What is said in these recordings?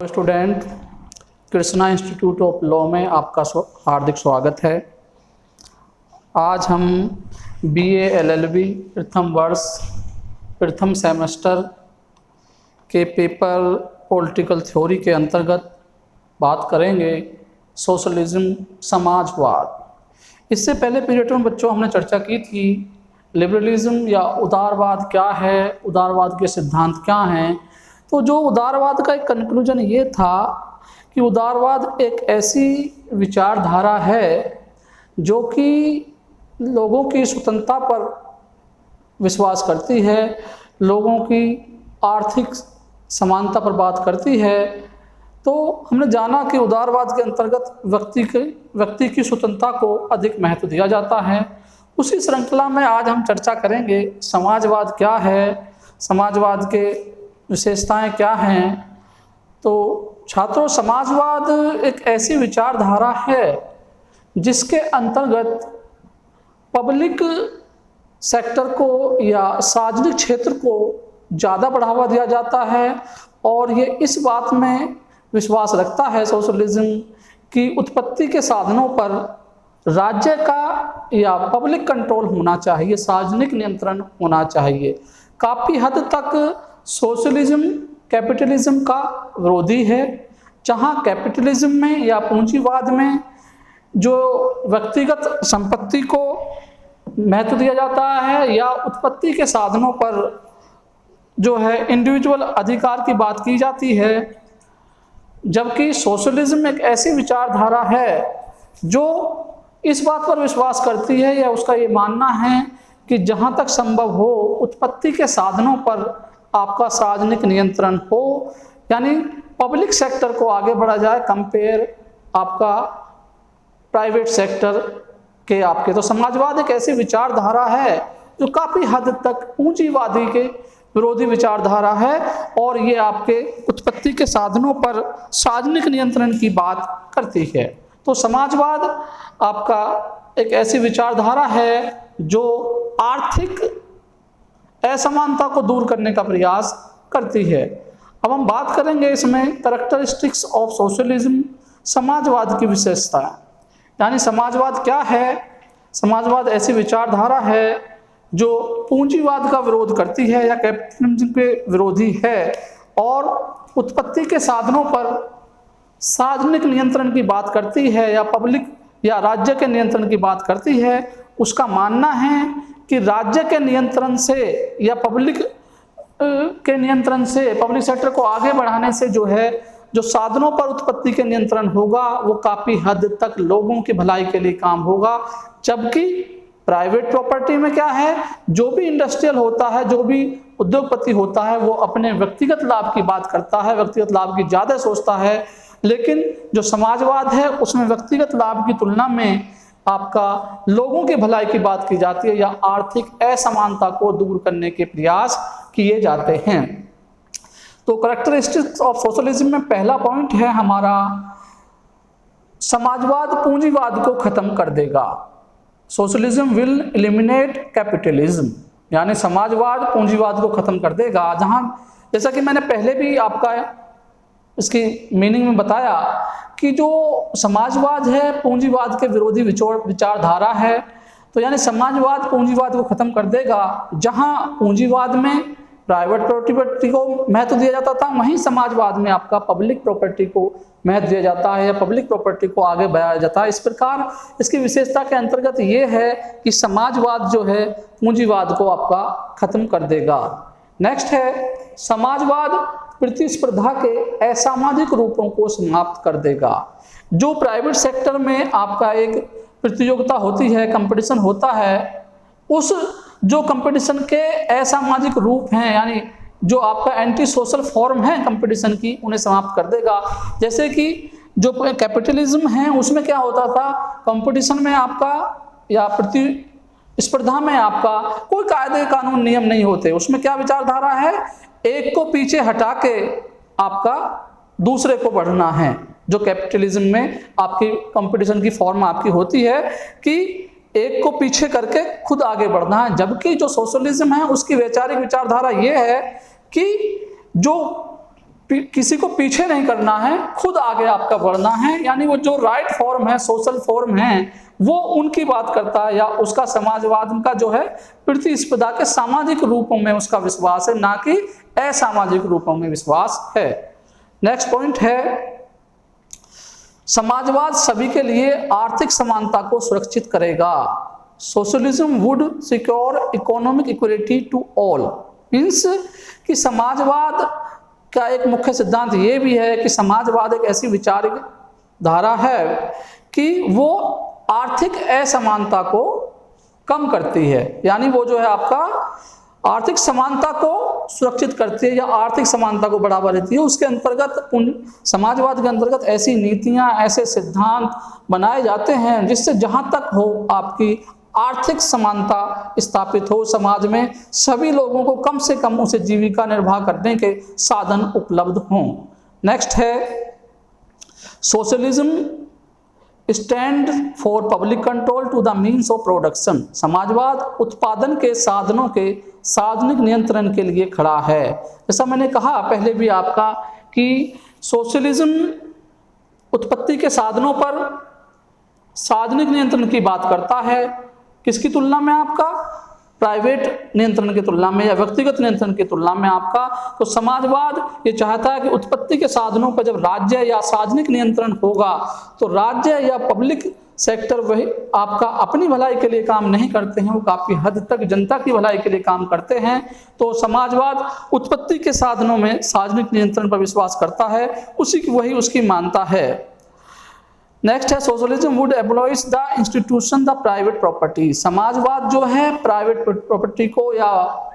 Student, Krishna institute of law में आपका हार्दिक स्वागत है। आज हम बीए एलएलबी प्रथम वर्ष प्रथम सेमेस्टर के पेपर पॉलिटिकल थ्योरी के अंतर्गत बात करेंगे सोशलिज्म, समाजवाद। इससे पहले पीरियड में बच्चों हमने चर्चा की थी लिबरलिज्म या उदारवाद क्या है, उदारवाद के सिद्धांत क्या हैं। तो जो उदारवाद का एक कंक्लूजन ये था कि उदारवाद एक ऐसी विचारधारा है जो कि लोगों की स्वतंत्रता पर विश्वास करती है, लोगों की आर्थिक समानता पर बात करती है। तो हमने जाना कि उदारवाद के अंतर्गत व्यक्ति की स्वतंत्रता को अधिक महत्व दिया जाता है। उसी श्रृंखला में आज हम चर्चा करेंगे समाजवाद क्या है, समाजवाद के विशेषताएं क्या हैं। तो छात्रों, समाजवाद एक ऐसी विचारधारा है जिसके अंतर्गत पब्लिक सेक्टर को या सार्वजनिक क्षेत्र को ज़्यादा बढ़ावा दिया जाता है और ये इस बात में विश्वास रखता है सोशलिज्म की उत्पत्ति के साधनों पर राज्य का या पब्लिक कंट्रोल होना चाहिए, सार्वजनिक नियंत्रण होना चाहिए। काफ़ी हद तक सोशलिज्म कैपिटलिज्म का विरोधी है, जहां कैपिटलिज्म में या पूंजीवाद में जो व्यक्तिगत संपत्ति को महत्व दिया जाता है या उत्पत्ति के साधनों पर जो है इंडिविजुअल अधिकार की बात की जाती है, जबकि सोशलिज्म एक ऐसी विचारधारा है जो इस बात पर विश्वास करती है या उसका ये मानना है कि जहां तक संभव हो उत्पत्ति के साधनों पर आपका सार्वजनिक नियंत्रण हो, यानी पब्लिक सेक्टर को आगे बढ़ा जाए कंपेयर आपका प्राइवेट सेक्टर के आपके। तो समाजवाद एक ऐसी विचारधारा है जो काफ़ी हद तक पूंजीवादी के विरोधी विचारधारा है और ये आपके उत्पत्ति के साधनों पर सार्वजनिक नियंत्रण की बात करती है। तो समाजवाद आपका एक ऐसी विचारधारा है जो आर्थिक असमानता को दूर करने का प्रयास करती है। अब हम बात करेंगे इसमें कैरेक्टरिस्टिक्स ऑफ सोशलिज्म, समाजवाद की विशेषताएं। यानी समाजवाद क्या है? समाजवाद ऐसी विचारधारा है जो पूंजीवाद का विरोध करती है या कैपिटलिज्म के विरोधी है और उत्पत्ति के साधनों पर सार्वजनिक नियंत्रण की बात करती है या पब्लिक या राज्य के नियंत्रण की बात करती है। उसका मानना है कि राज्य के नियंत्रण से या पब्लिक के नियंत्रण से, पब्लिक सेक्टर को आगे बढ़ाने से जो है जो साधनों पर उत्पत्ति के नियंत्रण होगा वो काफ़ी हद तक लोगों की भलाई के लिए काम होगा। जबकि प्राइवेट प्रॉपर्टी में क्या है, जो भी इंडस्ट्रियल होता है, जो भी उद्योगपति होता है वो अपने व्यक्तिगत लाभ की बात करता है, व्यक्तिगत लाभ की ज़्यादा सोचता है। लेकिन जो समाजवाद है उसमें व्यक्तिगत लाभ की तुलना में आपका लोगों की भलाई की बात की जाती है या आर्थिक असमानता को दूर करने के प्रयास किए जाते हैं। तो कैरेक्टरिस्टिक्स ऑफ सोशलिज्म में पहला पॉइंट है हमारा, समाजवाद पूंजीवाद को खत्म कर देगा। सोशलिज्म विल एलिमिनेट कैपिटलिज्म, यानी समाजवाद पूंजीवाद को खत्म कर देगा। जहां जैसा कि मैंने पहले भी आपका इसकी मीनिंग में बताया कि जो समाजवाद है पूंजीवाद के विरोधी विचारधारा है। तो यानी समाजवाद पूंजीवाद को खत्म कर देगा। जहां पूंजीवाद में प्राइवेट प्रॉपर्टी को महत्व दिया जाता था, वहीं समाजवाद में आपका पब्लिक प्रॉपर्टी को महत्व दिया जाता है या पब्लिक प्रॉपर्टी को आगे बढ़ाया जाता है। इस प्रकार इसकी विशेषता के अंतर्गत ये है कि समाजवाद जो है पूंजीवाद को आपका खत्म कर देगा। नेक्स्ट है, समाजवाद प्रतिस्पर्धा के असामाजिक रूपों को समाप्त कर देगा। जो प्राइवेट सेक्टर में आपका एक प्रतियोगिता होती है, कंपटीशन होता है, उस जो कंपटीशन के असामाजिक रूप हैं, यानी जो आपका एंटी सोशल फॉर्म है कंपटीशन की, उन्हें समाप्त कर देगा। जैसे कि जो कैपिटलिज्म है उसमें क्या होता था, कंपटीशन में आपका या प्रतिस्पर्धा में आपका कोई कायदे कानून नियम नहीं होते। उसमें क्या विचारधारा है, एक को पीछे हटा के आपका दूसरे को बढ़ना है। जो कैपिटलिज्म में आपकी कंपटीशन की फॉर्म आपकी होती है कि एक को पीछे करके खुद आगे बढ़ना है। जबकि जो सोशलिज्म है उसकी वैचारिक विचारधारा ये है कि जो किसी को पीछे नहीं करना है, खुद आगे आपका बढ़ना है। यानी वो जो राइट फॉर्म है, सोशल फॉर्म है, वो उनकी बात करता है, या उसका समाजवाद का जो है प्रतिस्पर्धा के सामाजिक रूपों में उसका विश्वास है, ना कि असामाजिक रूपों में विश्वास है। नेक्स्ट पॉइंट है, समाजवाद सभी के लिए आर्थिक समानता को सुरक्षित करेगा। Socialism would secure economic equality to all. Means कि समाजवाद का एक मुख्य सिद्धांत ये भी है कि समाजवाद एक ऐसी विचार धारा है कि वो आर्थिक असमानता को कम करती है। यानी वो जो है आपका आर्थिक समानता को सुरक्षित करती है या आर्थिक समानता को बढ़ावा देती है। उसके अंतर्गत समाजवाद के अंतर्गत ऐसी नीतियां, ऐसे सिद्धांत बनाए जाते हैं जिससे जहां तक हो आपकी आर्थिक समानता स्थापित हो, समाज में सभी लोगों को कम से कम उसे जीविका निर्वाह करने के साधन उपलब्ध हों। नेक्स्ट है, socialism stand for public control to the means of production. समाजवाद उत्पादन के साधनों के सार्वजनिक नियंत्रण के लिए खड़ा है। जैसा मैंने कहा पहले भी आपका कि सोशलिज्म उत्पत्ति के साधनों पर सार्वजनिक नियंत्रण की बात करता है। किसकी तुलना में? आपका प्राइवेट नियंत्रण की तुलना में या व्यक्तिगत नियंत्रण की तुलना में आपका। तो समाजवाद ये चाहता है कि उत्पत्ति के साधनों पर जब राज्य या सार्वजनिक नियंत्रण होगा तो राज्य या पब्लिक सेक्टर वही आपका अपनी भलाई के लिए काम नहीं करते हैं, वो काफ़ी हद तक जनता की भलाई के लिए काम करते हैं। तो समाजवाद उत्पत्ति के साधनों में सार्वजनिक नियंत्रण पर विश्वास करता है, वही उसकी मान्यता है। नेक्स्ट है, socialism would abolish the institution the private property. समाजवाद जो है प्राइवेट प्रॉपर्टी को या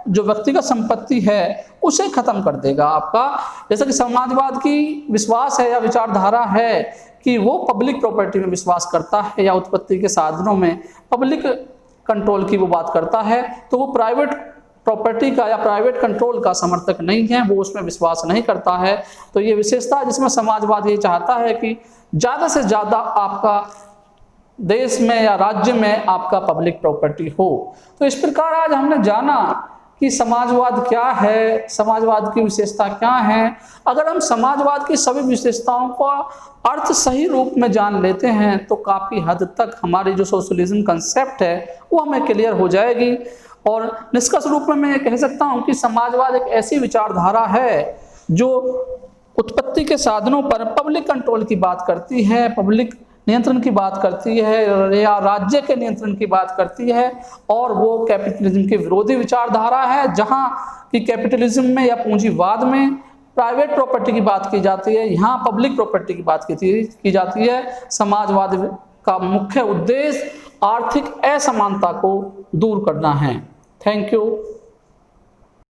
जो व्यक्तिगत संपत्ति है उसे खत्म कर देगा आपका। जैसा कि समाजवाद की विश्वास है या विचारधारा है कि वो पब्लिक प्रॉपर्टी में विश्वास करता है या उत्पत्ति के साधनों में पब्लिक कंट्रोल की वो बात करता है, तो वो प्राइवेट प्रॉपर्टी का या प्राइवेट कंट्रोल का समर्थक नहीं है, वो उसमें विश्वास नहीं करता है। तो ये विशेषता जिसमें समाजवाद ये चाहता है कि ज़्यादा से ज़्यादा आपका देश में या राज्य में आपका पब्लिक प्रॉपर्टी हो। तो इस प्रकार आज हमने जाना कि समाजवाद क्या है, समाजवाद की विशेषता क्या है। अगर हम समाजवाद की सभी विशेषताओं का अर्थ सही रूप में जान लेते हैं तो काफ़ी हद तक हमारी जो सोशलिज्म कंसेप्ट है वो हमें क्लियर हो जाएगी। और निष्कर्ष रूप में मैं ये कह सकता हूँ कि समाजवाद एक ऐसी विचारधारा है जो उत्पत्ति के साधनों पर पब्लिक कंट्रोल की बात करती है, पब्लिक नियंत्रण की बात करती है या राज्य के नियंत्रण की बात करती है, और वो कैपिटलिज्म की विरोधी विचारधारा है जहाँ कि कैपिटलिज्म में या पूंजीवाद में प्राइवेट प्रॉपर्टी की बात की जाती है, यहाँ पब्लिक प्रॉपर्टी की बात की जाती है। समाजवाद का मुख्य उद्देश्य आर्थिक असमानता को दूर करना है। Thank you.